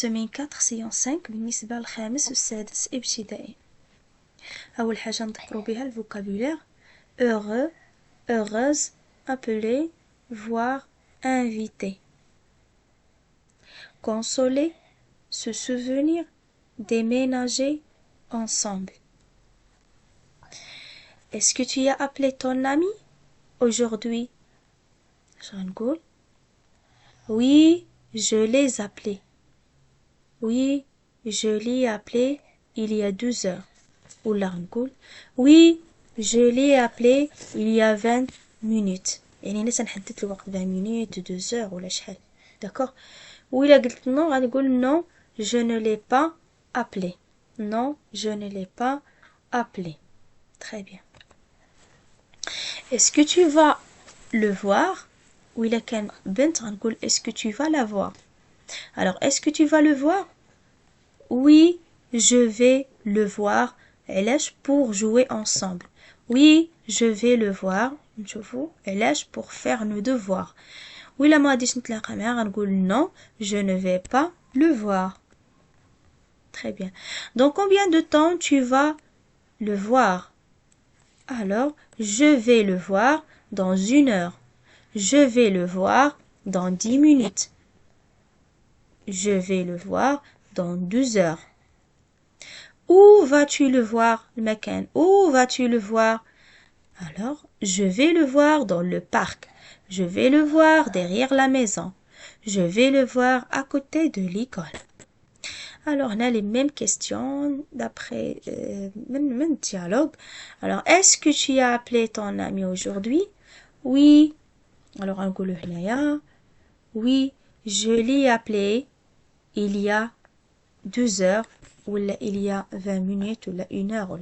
سيمين 4 سيون 5 بالنسبة للخامس والسادس ابتدائي. أول حاجة نذكروا بها الفوكابولير heureux, heureuse, appeler, voir, inviter. Consoler, se souvenir, déménager ensemble. Est-ce que tu as appelé ton ami aujourd'hui? Oui, je l'ai appelé. Oui, je l'ai appelé il y a 2 heures. Oui, je l'ai appelé il y a 20 minutes. يعني هنا سنحدد الوقت 20 minutes 2 heures ولا شحال. D'accord. وإلا قلت non غنقول non, je ne l'ai pas appelé. Non, je ne l'ai pas appelé. Très bien. Est-ce que tu vas le voir? ou إلا كان بنت غنقول est-ce que tu vas la voir. Alors est-ce que tu vas le voir? Oui, je vais le voir. علاش pour jouer ensemble. Oui, je vais le voir. نشوفوا علاش pour faire nos devoirs. وإلا ما غاديش نتلاقى معاه غنقول non, je ne vais pas le voir. Très bien. Dans combien de temps tu vas le voir? Alors, je vais le voir dans 1 heure. Je vais le voir dans 10 minutes. Je vais le voir dans 12 heures. Où vas-tu le voir? المكان. Où vas-tu le voir? Alors, je vais le voir dans le parc. Je vais le voir derrière la maison. Je vais le voir à côté de l'école. Alors, on a les mêmes questions d'après même dialogue. Alors, est-ce que tu as appelé ton ami aujourd'hui? Oui. Alors, on va dire oui, je l'ai appelé il y a 2 heures ou il y a 20 minutes ou 1 heure.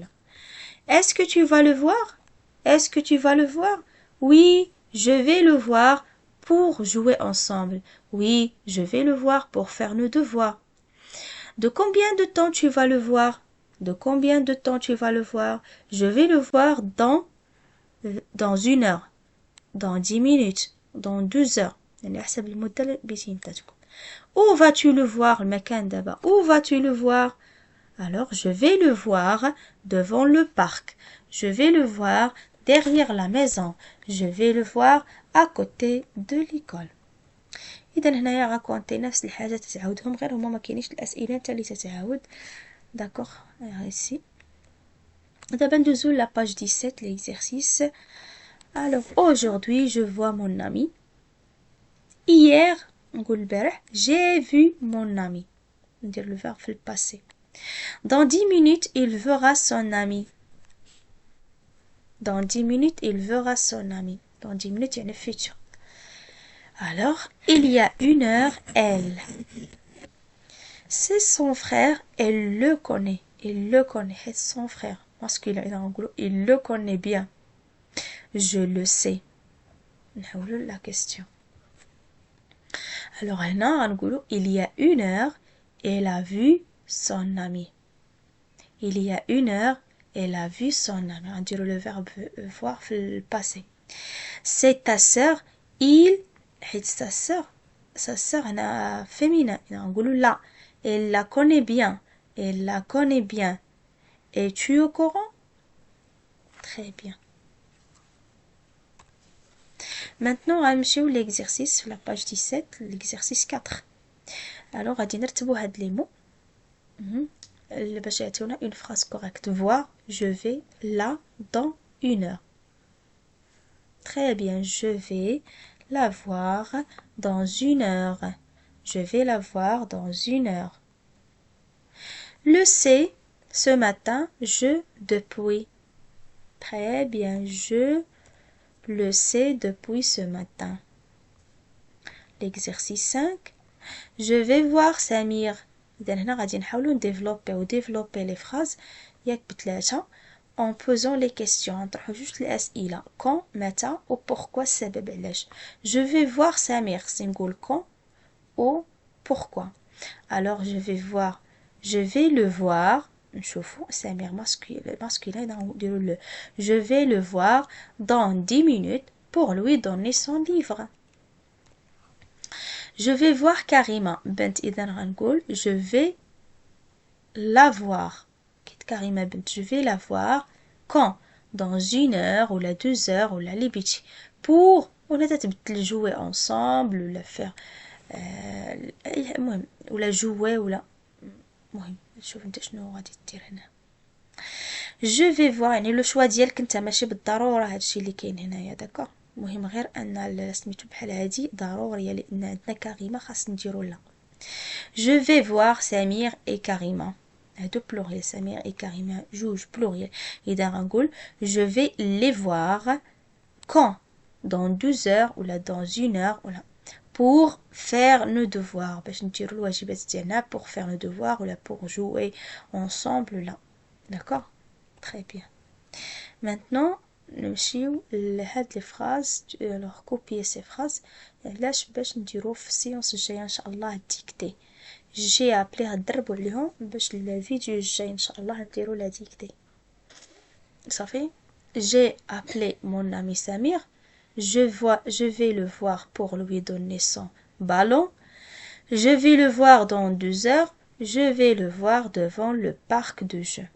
Est-ce que tu vas le voir? Est-ce que tu vas le voir? Oui, je vais le voir pour jouer ensemble. Oui, je vais le voir pour faire nos devoirs. De combien de temps tu vas le voir? De combien de temps tu vas le voir? Je vais le voir dans 1 heure, dans 10 minutes, dans 12 heures. Où vas-tu le voir? Où vas-tu le voir? Alors, je vais le voir devant le parc. Je vais le voir derrière la maison. Je vais le voir à côté de l'école. إذا هنايا غاكونتي نفس الحاجة تتعاودهم غير هما ما كاينيش الأسئلة نتا اللي تتعاود. داكوغ ici. دابا ندوزو la page 17 l'exercice. Alors aujourd'hui je vois mon ami. Hier نقول البارح j'ai vu mon ami. ندير le verbe في le passé. Dans 10 minutes il verra son ami. Dans 10 minutes il verra son ami. Dans 10 minutes يعني futur. Alors, il y a 1 heure, elle. C'est son frère, elle le connaît. Il le connaît, c'est son frère. Masculin, il le connaît bien. Je le sais. La question. Alors, il y a 1 heure, elle a vu son ami. Il y a 1 heure, elle a vu son ami. On dirait le verbe voir le passé. C'est ta sœur, il حيت sa sœur أنا féminin نقولوا لا elle la connaît bien elle la connaît bien. Es-tu au courant? Très bien. Maintenant غنمشيو l'exercice sur la page 17 l'exercice 4. alors غادي نرتبوا هاد لي مو باش يعطيونا une phrase correcte. voir je vais là dans 1 heure. Très bien, je vais la voir dans 1 heure. Je vais la voir dans 1 heure. Le sais, ce matin, je depuis. Très bien, je le sais depuis ce matin. L'exercice 5. Je vais voir Samir. إذا هنا غادي نحاولوا نديفلوبي les phrases ياك بثلاثة en posant les questions. نطرحوا جوج الأسئلة quand متى و pourquoi السبب علاش. Je vais voir Samir نقول quand ou pourquoi. alors je vais le voir نشوفوا Samir masculin نديروا le. je vais le voir dans 10 minutes pour lui donner son livre. je vais voir Karima. بنت إذا غنقول je vais la voir. كيت كريمة بنت je vais la voir quand dans 1 heure ou 2 heures ou اللي بيتي pour ولا تتبدل jouer ensemble ولا faire المهم ولا jouer ولا المهم شوف انت شنو غادي دير هنا. je vais voir يعني لو شوا ديالك انت ماشي بالضروره هادشي اللي كاين هنايا داكوغ. المهم غير ان سميتو بحال هادي ضروريه لان عندنا كريمه خاص نديرو لا. je vais voir سمير et كريمه هادو بلوريال سمير et كريمه جوج بلوريال. اذا غنقول je vais les voir quand dans 2 heures ou là dans 1 heure ou là pour faire nos devoirs باش نديرو الواجبات ديالنا pour faire nos devoirs ou là pour jouer ensemble là. D'accord? Très bien. Maintenant نمشيو لهاد لي فراز. alors copier ces phrases علاش باش نديرو في السيونس الجايه ان شاء الله ديكتي. جي ابلي غندربوا عليهم باش الفيديو الجاي ان شاء الله نديرو لا ديكتي. صافي. j'ai appelé mon ami Samir. je vais le voir pour lui donner son ballon. je vais le voir dans 2 heures. je vais le voir devant le parc de jeux.